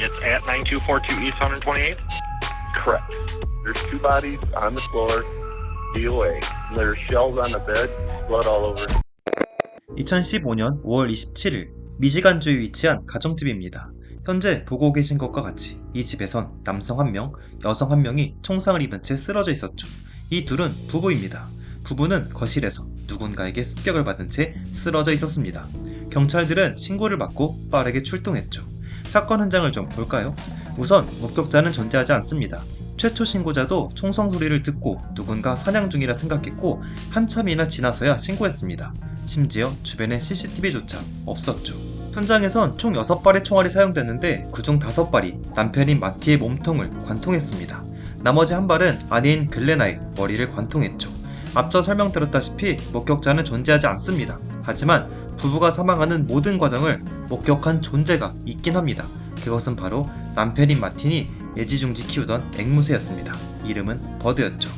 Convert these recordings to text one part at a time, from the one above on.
It's at 9242 East 128th? Correct. There's two bodies on the floor, DOA. There's shells on the bed, blood all over. 2015년 5월 27일 미시간주에 위치한 가정집입니다. 현재 보고 계신 것과 같이 이 집에선 남성 1명, 여성 1명이 총상을 입은 채 쓰러져 있었죠. 이 둘은 부부입니다. 부부는 거실에서 누군가에게 습격을 받은 채 쓰러져 있었습니다. 경찰들은 신고를 받고 빠르게 출동했죠. 사건 현장을 좀 볼까요? 우선 목격자는 존재하지 않습니다. 최초 신고자도 총성 소리를 듣고 누군가 사냥 중이라 생각했고 한참이나 지나서야 신고했습니다. 심지어 주변에 CCTV조차 없었죠. 현장에선 총 6발의 총알이 사용됐는데 그중 5발이 남편인 마티의 몸통을 관통했습니다. 나머지 1발은 아내인 글레나의 머리를 관통했죠. 앞서 설명드렸다시피 목격자는 존재하지 않습니다. 하지만 부부가 사망하는 모든 과정을 목격한 존재가 있긴 합니다. 그것은 바로 남편인 마틴이 애지중지 키우던 앵무새였습니다. 이름은 버드였죠.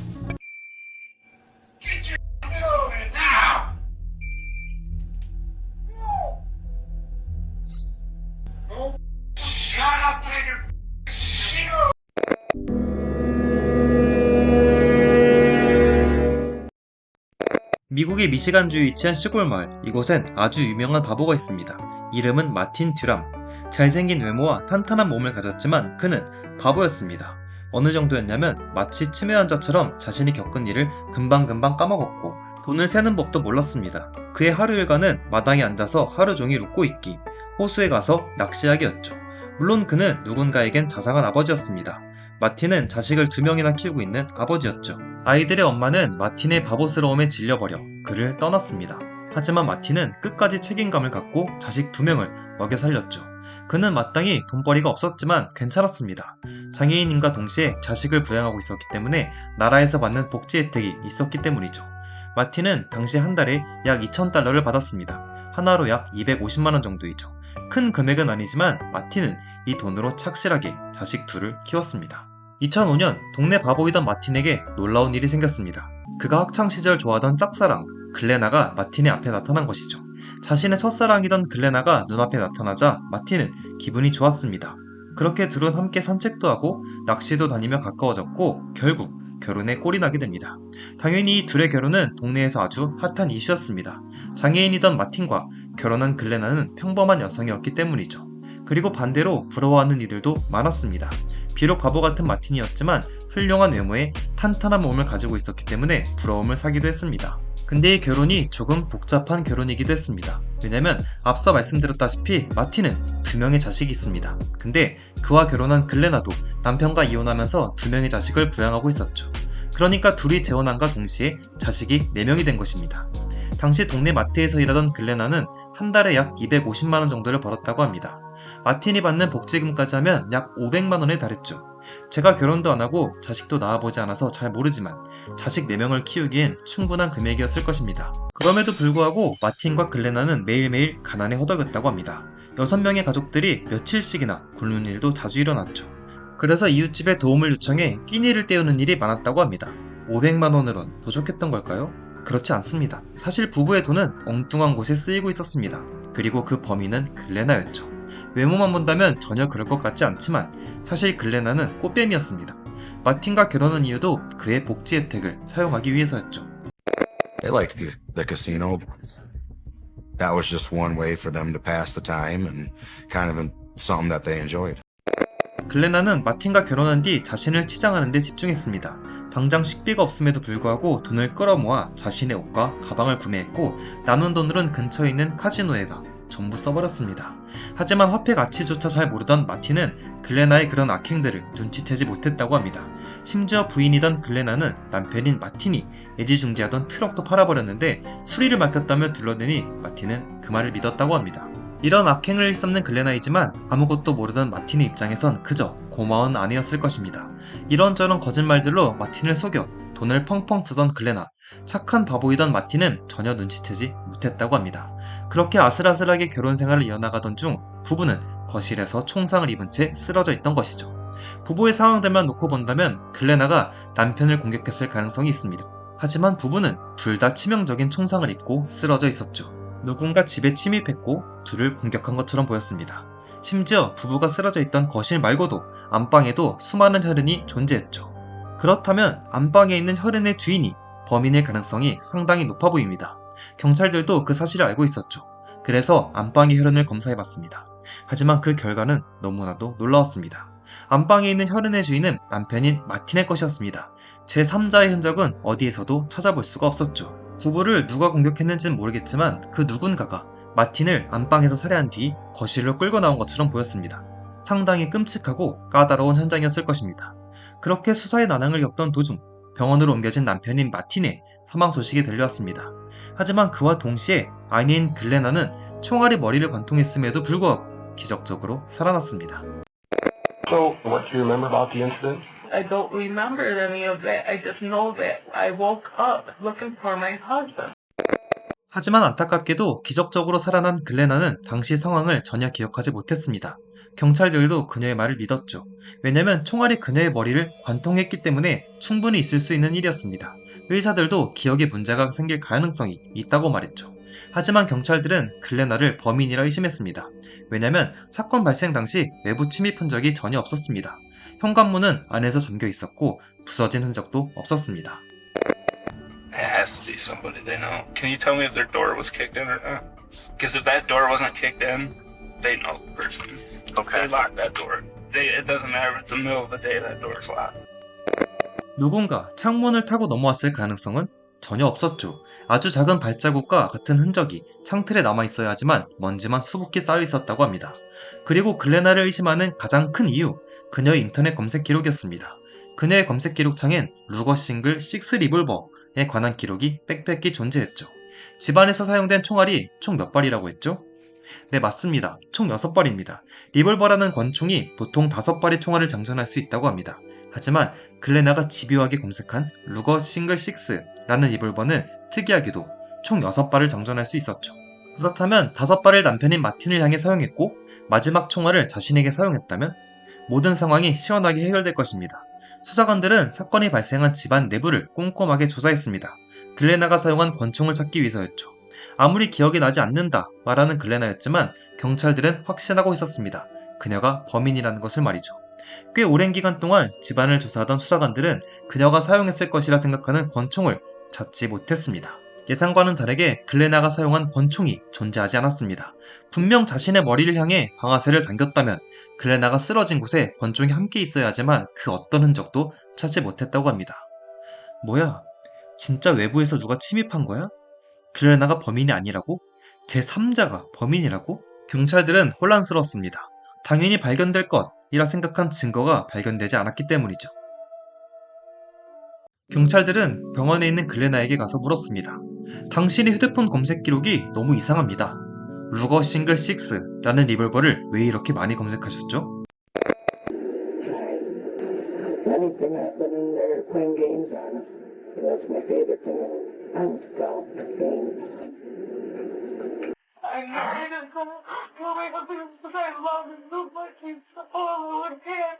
미국의 미시간주에 위치한 시골 마을, 이곳엔 아주 유명한 바보가 있습니다. 이름은 마틴 듀람. 잘생긴 외모와 탄탄한 몸을 가졌지만 그는 바보였습니다. 어느 정도였냐면 마치 치매 환자처럼 자신이 겪은 일을 금방금방 까먹었고 돈을 세는 법도 몰랐습니다. 그의 하루 일과는 마당에 앉아서 하루 종일 웃고 있기, 호수에 가서 낚시하기였죠. 물론 그는 누군가에겐 자상한 아버지였습니다. 마틴은 자식을 2명이나 키우고 있는 아버지였죠. 아이들의 엄마는 마틴의 바보스러움에 질려버려 그를 떠났습니다. 하지만 마틴은 끝까지 책임감을 갖고 자식 2명을 먹여 살렸죠. 그는 마땅히 돈벌이가 없었지만 괜찮았습니다. 장애인임과 동시에 자식을 부양하고 있었기 때문에 나라에서 받는 복지 혜택이 있었기 때문이죠. 마틴은 당시 한 달에 약 2,000달러를 받았습니다. 하나로 약 250만원 정도이죠. 큰 금액은 아니지만 마틴은 이 돈으로 착실하게 자식 2를 키웠습니다. 2005년 동네 바보이던 마틴에게 놀라운 일이 생겼습니다. 그가 학창시절 좋아하던 짝사랑 글레나가 마틴의 앞에 나타난 것이죠. 자신의 첫사랑이던 글레나가 눈앞에 나타나자 마틴은 기분이 좋았습니다. 그렇게 둘은 함께 산책도 하고 낚시도 다니며 가까워졌고 결국 결혼에 꼴이 나게 됩니다. 당연히 이 둘의 결혼은 동네에서 아주 핫한 이슈였습니다. 장애인이던 마틴과 결혼한 글레나는 평범한 여성이었기 때문이죠. 그리고 반대로 부러워하는 이들도 많았습니다. 비록 바보 같은 마틴이었지만 훌륭한 외모에 탄탄한 몸을 가지고 있었기 때문에 부러움을 사기도 했습니다. 근데 이 결혼이 조금 복잡한 결혼이기도 했습니다. 왜냐면 앞서 말씀드렸다시피 마틴은 2명의 자식이 있습니다. 근데 그와 결혼한 글레나도 남편과 이혼하면서 2명의 자식을 부양하고 있었죠. 그러니까 둘이 재혼함과 동시에 자식이 4명이 된 것입니다. 당시 동네 마트에서 일하던 글레나는 한 달에 약 250만원 정도를 벌었다고 합니다. 마틴이 받는 복지금까지 하면 약 500만원에 달했죠. 제가 결혼도 안하고 자식도 낳아보지 않아서 잘 모르지만 자식 4명을 키우기엔 충분한 금액이었을 것입니다. 그럼에도 불구하고 마틴과 글레나는 매일매일 가난에 허덕였다고 합니다. 6명의 가족들이 며칠씩이나 굶는 일도 자주 일어났죠. 그래서 이웃집에 도움을 요청해 끼니를 때우는 일이 많았다고 합니다. 500만원으론 부족했던 걸까요? 그렇지 않습니다. 사실 부부의 돈은 엉뚱한 곳에 쓰이고 있었습니다. 그리고 그 범인은 글레나였죠. 외모만 본다면 전혀 그럴 것 같지 않지만 사실 글레나는 꽃뱀이었습니다. 마틴과 결혼한 이유도 그의 복지 혜택을 사용하기 위해서였죠. They liked the casino. That was just one way for them to pass the time and kind of something that they enjoyed. 글레나는 마틴과 결혼한 뒤 자신을 치장하는 데 집중했습니다. 당장 식비가 없음에도 불구하고 돈을 끌어모아 자신의 옷과 가방을 구매했고 남은 돈으로는 근처에 있는 카지노에다 전부 써버렸습니다. 하지만 화폐 가치조차 잘 모르던 마틴은 글레나의 그런 악행들을 눈치채지 못했다고 합니다. 심지어 부인이던 글레나는 남편인 마틴이 애지중지하던 트럭도 팔아버렸는데 수리를 맡겼다며 둘러대니 마틴은 그 말을 믿었다고 합니다. 이런 악행을 일삼는 글레나이지만 아무것도 모르던 마틴의 입장에선 그저 고마운 아내였을 것입니다. 이런저런 거짓말들로 마틴을 속여 돈을 펑펑 쓰던 글레나, 착한 바보이던 마틴은 전혀 눈치채지 못했다고 합니다. 그렇게 아슬아슬하게 결혼 생활을 이어나가던 중 부부는 거실에서 총상을 입은 채 쓰러져 있던 것이죠. 부부의 상황들만 놓고 본다면 글레나가 남편을 공격했을 가능성이 있습니다. 하지만 부부는 둘 다 치명적인 총상을 입고 쓰러져 있었죠. 누군가 집에 침입했고 둘을 공격한 것처럼 보였습니다. 심지어 부부가 쓰러져 있던 거실 말고도 안방에도 수많은 혈흔이 존재했죠. 그렇다면 안방에 있는 혈흔의 주인이 범인일 가능성이 상당히 높아 보입니다. 경찰들도 그 사실을 알고 있었죠. 그래서 안방의 혈흔을 검사해봤습니다. 하지만 그 결과는 너무나도 놀라웠습니다. 안방에 있는 혈흔의 주인은 남편인 마틴의 것이었습니다. 제3자의 흔적은 어디에서도 찾아볼 수가 없었죠. 부부를 누가 공격했는지는 모르겠지만 그 누군가가 마틴을 안방에서 살해한 뒤 거실로 끌고 나온 것처럼 보였습니다. 상당히 끔찍하고 까다로운 현장이었을 것입니다. 그렇게 수사의 난항을 겪던 도중 병원으로 옮겨진 남편인 마틴의 사망 소식이 들려왔습니다. 하지만 그와 동시에 아내인 글레나는 총알이 머리를 관통했음에도 불구하고 기적적으로 살아났습니다. So, what do you remember about the incident? I don't remember any of that. I just know that I woke up looking for my husband. 하지만 안타깝게도 기적적으로 살아난 글레나는 당시 상황을 전혀 기억하지 못했습니다. 경찰들도 그녀의 말을 믿었죠. 왜냐면 총알이 그녀의 머리를 관통했기 때문에 충분히 있을 수 있는 일이었습니다. 의사들도 기억에 문제가 생길 가능성이 있다고 말했죠. 하지만 경찰들은 글레나를 범인이라 의심했습니다. 왜냐면 사건 발생 당시 외부 침입 흔적이 전혀 없었습니다. 현관문은 안에서 잠겨 있었고 부서진 흔적도 없었습니다. It has to be somebody they know. Can you tell me if their door was kicked in or not? Because if that door wasn't kicked in, they know the person. Okay. They locked that door. It doesn't matter if it's the middle of the day, that door's locked. 누군가 창문을 타고 넘어왔을 가능성은 전혀 없었죠. 아주 작은 발자국과 같은 흔적이 창틀에 남아있어야 하지만 먼지만 수북히 쌓여 있었다고 합니다. 그리고 글레나를 의심하는 가장 큰 이유, 그녀의 인터넷 검색 기록이었습니다. 그녀의 검색 기록창엔 루거 싱글 6 리볼버에 관한 기록이 빽빽히 존재했죠. 집안에서 사용된 총알이 총 몇 발이라고 했죠? 네, 맞습니다. 총 6발입니다. 리볼버라는 권총이 보통 5발의 총알을 장전할 수 있다고 합니다. 하지만 글레나가 집요하게 검색한 루거 싱글 6라는 리볼버는 특이하게도 총 6발을 장전할 수 있었죠. 그렇다면 5발을 남편인 마틴을 향해 사용했고 마지막 총알을 자신에게 사용했다면 모든 상황이 시원하게 해결될 것입니다. 수사관들은 사건이 발생한 집안 내부를 꼼꼼하게 조사했습니다. 글레나가 사용한 권총을 찾기 위해서였죠. 아무리 기억이 나지 않는다 말하는 글레나였지만 경찰들은 확신하고 있었습니다. 그녀가 범인이라는 것을 말이죠. 꽤 오랜 기간 동안 집안을 조사하던 수사관들은 그녀가 사용했을 것이라 생각하는 권총을 찾지 못했습니다. 예상과는 다르게 글레나가 사용한 권총이 존재하지 않았습니다. 분명 자신의 머리를 향해 방아쇠를 당겼다면 글레나가 쓰러진 곳에 권총이 함께 있어야 하지만 그 어떤 흔적도 찾지 못했다고 합니다. 뭐야? 진짜 외부에서 누가 침입한 거야? 글레나가 범인이 아니라고? 제3자가 범인이라고? 경찰들은 혼란스러웠습니다. 당연히 발견될 것이라 생각한 증거가 발견되지 않았기 때문이죠. 경찰들은 병원에 있는 글레나에게 가서 물었습니다. 당신의 휴대폰 검색 기록이 너무 이상합니다. 루거 싱글 6라는 리볼버를 왜 이렇게 많이 검색하셨죠? Anything happening there, playing games on it. That's my favorite thing on golf games. I didn't go my husband because I love him so much. He's so dead.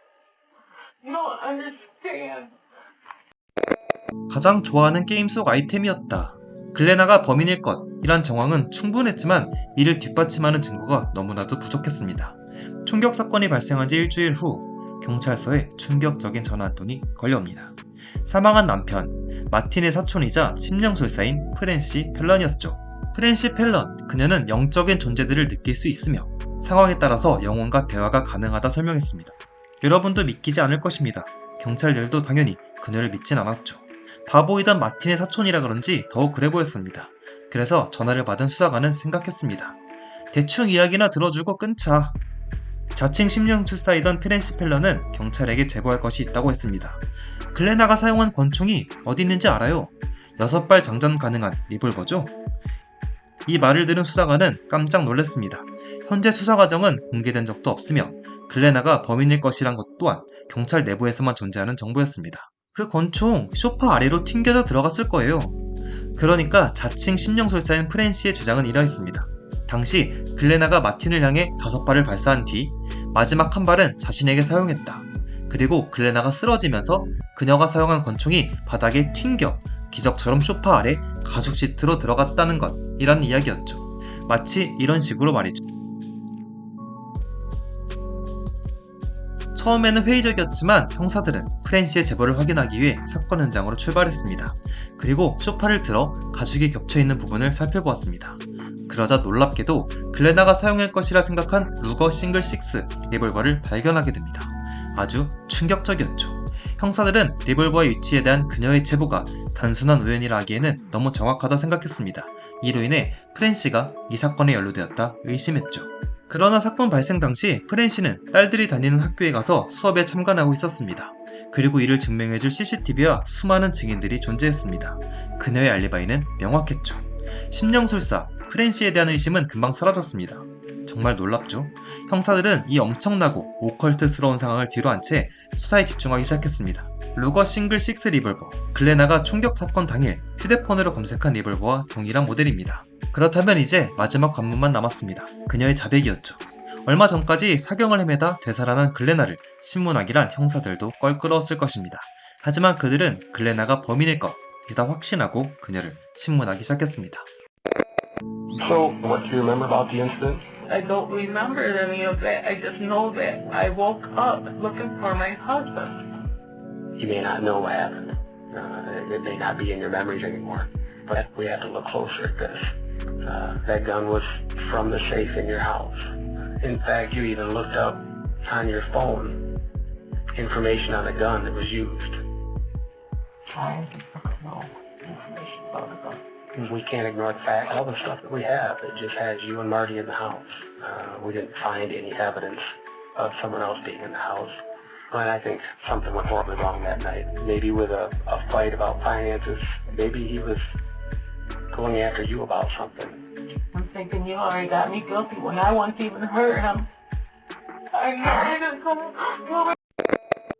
You don't understand. 가장 좋아하는 게임 속 아이템이었다. 글레나가 범인일 것이란 정황은 충분했지만 이를 뒷받침하는 증거가 너무나도 부족했습니다. 총격 사건이 발생한 지 일주일 후 경찰서에 충격적인 전화 한 통이 걸려옵니다. 사망한 남편, 마틴의 사촌이자 심령술사인 프랜시 펠런이었죠. 프랜시 펠런, 그녀는 영적인 존재들을 느낄 수 있으며 상황에 따라서 영혼과 대화가 가능하다 설명했습니다. 여러분도 믿기지 않을 것입니다. 경찰들도 당연히 그녀를 믿진 않았죠. 바보이던 마틴의 사촌이라 그런지 더욱 그래 보였습니다. 그래서 전화를 받은 수사관은 생각했습니다. 대충 이야기나 들어주고 끊자. 자칭 심령술사이던 프랜시 펠런은 경찰에게 제보할 것이 있다고 했습니다. 글레나가 사용한 권총이 어디 있는지 알아요. 6발 장전 가능한 리볼버죠? 이 말을 들은 수사관은 깜짝 놀랐습니다. 현재 수사 과정은 공개된 적도 없으며 글레나가 범인일 것이란 것 또한 경찰 내부에서만 존재하는 정보였습니다. 그 권총 소파 아래로 튕겨져 들어갔을 거예요. 그러니까 자칭 심령술사인 프랜시의 주장은 이러했습니다. 당시 글레나가 마틴을 향해 5발을 발사한 뒤 마지막 한 발은 자신에게 사용했다. 그리고 글레나가 쓰러지면서 그녀가 사용한 권총이 바닥에 튕겨 기적처럼 소파 아래 가죽 시트로 들어갔다는 것이란 이야기였죠. 마치 이런 식으로 말이죠. 처음에는 회의적이었지만 형사들은 프랜시의 제보를 확인하기 위해 사건 현장으로 출발했습니다. 그리고 소파를 들어 가죽이 겹쳐있는 부분을 살펴보았습니다. 그러자 놀랍게도 글레나가 사용할 것이라 생각한 루거 싱글 6 리볼버를 발견하게 됩니다. 아주 충격적이었죠. 형사들은 리볼버의 위치에 대한 그녀의 제보가 단순한 우연이라 하기에는 너무 정확하다 생각했습니다. 이로 인해 프랜시가 이 사건에 연루되었다 의심했죠. 그러나 사건 발생 당시 프랜시는 딸들이 다니는 학교에 가서 수업에 참관하고 있었습니다. 그리고 이를 증명해줄 CCTV와 수많은 증인들이 존재했습니다. 그녀의 알리바이는 명확했죠. 심령술사 프랜시에 대한 의심은 금방 사라졌습니다. 정말 놀랍죠? 형사들은 이 엄청나고 오컬트스러운 상황을 뒤로 한 채 수사에 집중하기 시작했습니다. 루거 싱글 6 리볼버, 글레나가 총격 사건 당일 휴대폰으로 검색한 리볼버와 동일한 모델입니다. 그렇다면 이제 마지막 관문만 남았습니다. 그녀의 자백이었죠. 얼마 전까지 사경을 헤매다 되살아난 글레나를 신문하기란 형사들도 껄끄러웠을 것입니다. 하지만 그들은 글레나가 범인일 것이다 확신하고 그녀를 신문하기 시작했습니다. So, what do you remember about the incident? I don't remember any of that. I just know that I woke up looking for my husband. You may not know what happened. It may not be in your memories anymore. But we have to look closer at this. That gun was from the safe in your house. In fact, you even looked up on your phone information on the gun that was used. Trying to know information about the gun. We can't ignore the fact, all the stuff that we have, it just has you and Marty in the house. We didn't find any evidence of someone else being in the house. And I think something went horribly wrong that night. Maybe with a fight about finances. Maybe he was going after you about something. I'm thinking you already got me guilty when I once even heard him. I didn't go.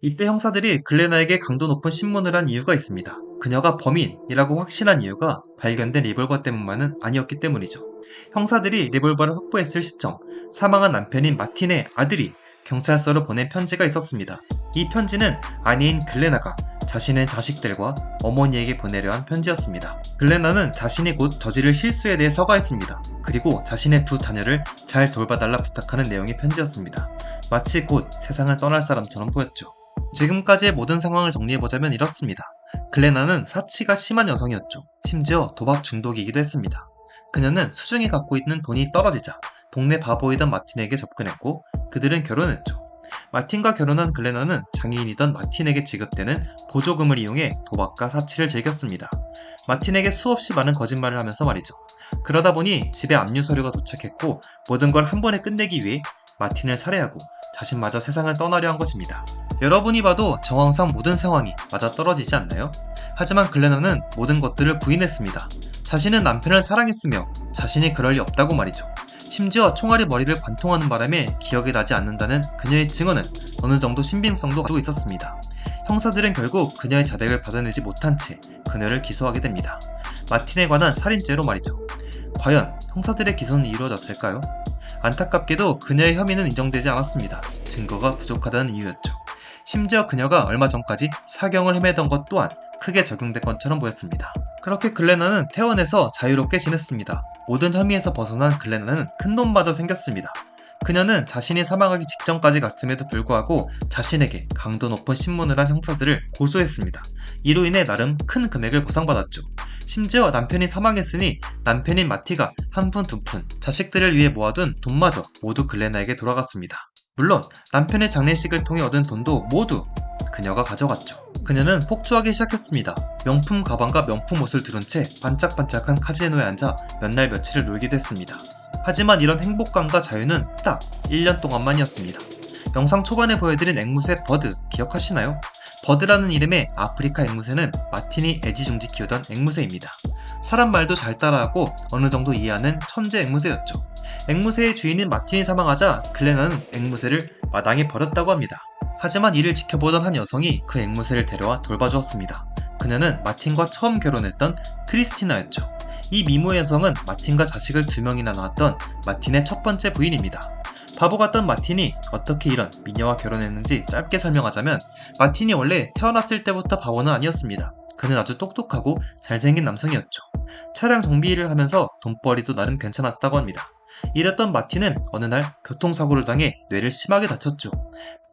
이때 형사들이 글레나에게 강도 높은 신문을 한 이유가 있습니다. 그녀가 범인이라고 확신한 이유가 발견된 리볼버 때문만은 아니었기 때문이죠. 형사들이 리볼버를 확보했을 시점, 사망한 남편인 마틴의 아들이 경찰서로 보낸 편지가 있었습니다. 이 편지는 아내인 글레나가 자신의 자식들과 어머니에게 보내려 한 편지였습니다. 글레나는 자신이 곧 저지를 실수에 대해 사과했습니다. 그리고 자신의 두 자녀를 잘 돌봐달라 부탁하는 내용의 편지였습니다. 마치 곧 세상을 떠날 사람처럼 보였죠. 지금까지의 모든 상황을 정리해보자면 이렇습니다. 글레나는 사치가 심한 여성이었죠. 심지어 도박 중독이기도 했습니다. 그녀는 수중에 갖고 있는 돈이 떨어지자 동네 바보이던 마틴에게 접근했고 그들은 결혼했죠. 마틴과 결혼한 글레나는 장애인이던 마틴에게 지급되는 보조금을 이용해 도박과 사치를 즐겼습니다. 마틴에게 수없이 많은 거짓말을 하면서 말이죠. 그러다 보니 집에 압류 서류가 도착했고 모든 걸 한 번에 끝내기 위해 마틴을 살해하고 자신마저 세상을 떠나려 한 것입니다. 여러분이 봐도 정황상 모든 상황이 맞아떨어지지 않나요? 하지만 글레나는 모든 것들을 부인했습니다. 자신은 남편을 사랑했으며 자신이 그럴 리 없다고 말이죠. 심지어 총알이 머리를 관통하는 바람에 기억이 나지 않는다는 그녀의 증언은 어느 정도 신빙성도 가지고 있었습니다. 형사들은 결국 그녀의 자백을 받아내지 못한 채 그녀를 기소하게 됩니다. 마틴에 관한 살인죄로 말이죠. 과연 형사들의 기소는 이루어졌을까요? 안타깝게도 그녀의 혐의는 인정되지 않았습니다. 증거가 부족하다는 이유였죠. 심지어 그녀가 얼마 전까지 사경을 헤매던 것 또한 크게 적용된 것처럼 보였습니다. 그렇게 글레나는 퇴원해서 자유롭게 지냈습니다. 모든 혐의에서 벗어난 글레나는 큰돈마저 생겼습니다. 그녀는 자신이 사망하기 직전까지 갔음에도 불구하고 자신에게 강도 높은 신문을 한 형사들을 고소했습니다. 이로 인해 나름 큰 금액을 보상받았죠. 심지어 남편이 사망했으니 남편인 마티가 한 푼 두 푼 자식들을 위해 모아둔 돈마저 모두 글레나에게 돌아갔습니다. 물론 남편의 장례식을 통해 얻은 돈도 모두 그녀가 가져갔죠. 그녀는 폭주하기 시작했습니다. 명품 가방과 명품 옷을 두른 채 반짝반짝한 카지노에 앉아 몇 날 며칠을 놀기도 했습니다. 하지만 이런 행복감과 자유는 딱 1년 동안만이었습니다. 영상 초반에 보여드린 앵무새 버드 기억하시나요? 버드라는 이름의 아프리카 앵무새는 마틴이 애지중지 키우던 앵무새입니다. 사람 말도 잘 따라하고 어느 정도 이해하는 천재 앵무새였죠. 앵무새의 주인인 마틴이 사망하자 글레나는 앵무새를 마당에 버렸다고 합니다. 하지만 이를 지켜보던 한 여성이 그 앵무새를 데려와 돌봐주었습니다. 그녀는 마틴과 처음 결혼했던 크리스티나였죠. 이 미모의 여성은 마틴과 자식을 2명이나 낳았던 마틴의 첫 번째 부인입니다. 바보 같던 마틴이 어떻게 이런 미녀와 결혼했는지 짧게 설명하자면 마틴이 원래 태어났을 때부터 바보는 아니었습니다. 그는 아주 똑똑하고 잘생긴 남성이었죠. 차량 정비 일을 하면서 돈벌이도 나름 괜찮았다고 합니다. 이랬던 마틴은 어느 날 교통사고를 당해 뇌를 심하게 다쳤죠.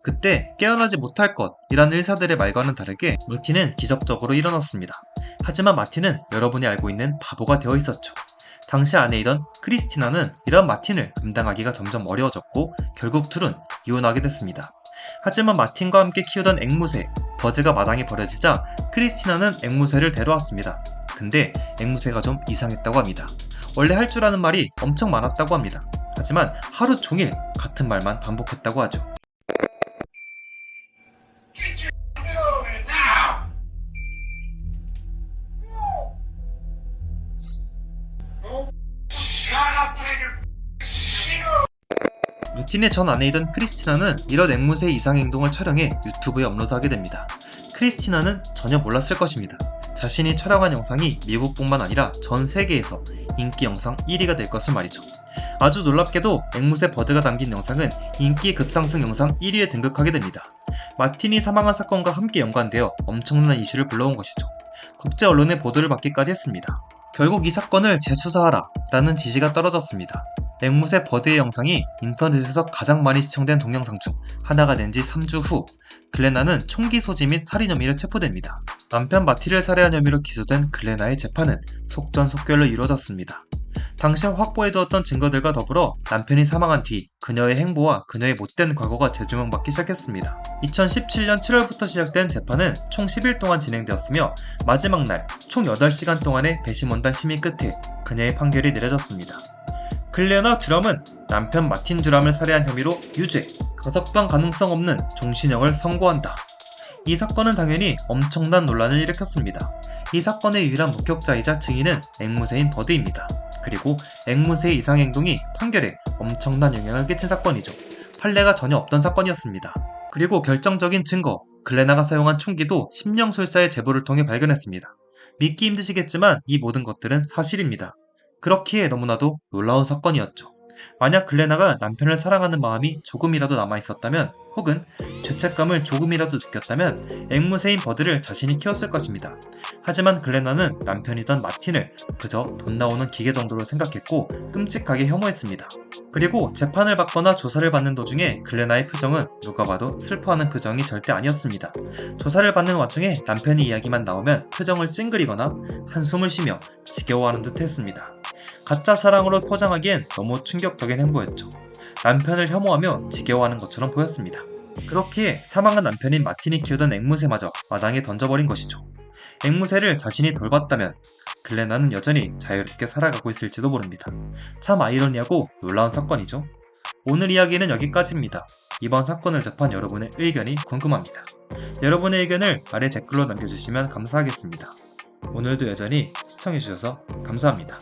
그때 깨어나지 못할 것이라는 의사들의 말과는 다르게 마틴은 기적적으로 일어났습니다. 하지만 마틴은 여러분이 알고 있는 바보가 되어 있었죠. 당시 아내이던 크리스티나는 이런 마틴을 감당하기가 점점 어려워졌고 결국 둘은 이혼하게 됐습니다. 하지만 마틴과 함께 키우던 앵무새 버드가 마당에 버려지자 크리스티나는 앵무새를 데려왔습니다. 근데 앵무새가 좀 이상했다고 합니다. 원래 할 줄 아는 말이 엄청 많았다고 합니다. 하지만 하루 종일 같은 말만 반복했다고 하죠. 마틴의 전 아내이던 크리스티나는 이런 앵무새의 이상 행동을 촬영해 유튜브에 업로드하게 됩니다. 크리스티나는 전혀 몰랐을 것입니다. 자신이 촬영한 영상이 미국뿐만 아니라 전 세계에서 인기 영상 1위가 될 것을 말이죠. 아주 놀랍게도 앵무새 버드가 담긴 영상은 인기 급상승 영상 1위에 등극하게 됩니다. 마틴이 사망한 사건과 함께 연관되어 엄청난 이슈를 불러온 것이죠. 국제 언론의 보도를 받기까지 했습니다. 결국 이 사건을 재수사하라 라는 지시가 떨어졌습니다. 앵무새 버드의 영상이 인터넷에서 가장 많이 시청된 동영상 중 하나가 된 지 3주 후 글레나는 총기 소지 및 살인 혐의로 체포됩니다. 남편 마티를 살해한 혐의로 기소된 글레나의 재판은 속전속결로 이루어졌습니다. 당시 확보해두었던 증거들과 더불어 남편이 사망한 뒤 그녀의 행보와 그녀의 못된 과거가 재조명받기 시작했습니다. 2017년 7월부터 시작된 재판은 총 10일 동안 진행되었으며 마지막 날 총 8시간 동안의 배심원단 심의 끝에 그녀의 판결이 내려졌습니다. 글레나 듀럼은 남편 마틴 듀럼을 살해한 혐의로 유죄, 가석방 가능성 없는 종신형을 선고한다. 이 사건은 당연히 엄청난 논란을 일으켰습니다. 이 사건의 유일한 목격자이자 증인은 앵무새인 버드입니다. 그리고 앵무새의 이상행동이 판결에 엄청난 영향을 끼친 사건이죠. 판례가 전혀 없던 사건이었습니다. 그리고 결정적인 증거, 글레나가 사용한 총기도 심령술사의 제보를 통해 발견했습니다. 믿기 힘드시겠지만 이 모든 것들은 사실입니다. 그렇기에 너무나도 놀라운 사건이었죠. 만약 글레나가 남편을 사랑하는 마음이 조금이라도 남아있었다면 혹은 죄책감을 조금이라도 느꼈다면 앵무새인 버드를 자신이 키웠을 것입니다. 하지만 글레나는 남편이던 마틴을 그저 돈 나오는 기계 정도로 생각했고 끔찍하게 혐오했습니다. 그리고 재판을 받거나 조사를 받는 도중에 글레나의 표정은 누가 봐도 슬퍼하는 표정이 절대 아니었습니다. 조사를 받는 와중에 남편의 이야기만 나오면 표정을 찡그리거나 한숨을 쉬며 지겨워하는 듯 했습니다. 가짜 사랑으로 포장하기엔 너무 충격적인 행보였죠. 남편을 혐오하며 지겨워하는 것처럼 보였습니다. 그렇기에 사망한 남편인 마틴이 키우던 앵무새마저 마당에 던져버린 것이죠. 앵무새를 자신이 돌봤다면 글레나는 여전히 자유롭게 살아가고 있을지도 모릅니다. 참 아이러니하고 놀라운 사건이죠. 오늘 이야기는 여기까지입니다. 이번 사건을 접한 여러분의 의견이 궁금합니다. 여러분의 의견을 아래 댓글로 남겨주시면 감사하겠습니다. 오늘도 여전히 시청해주셔서 감사합니다.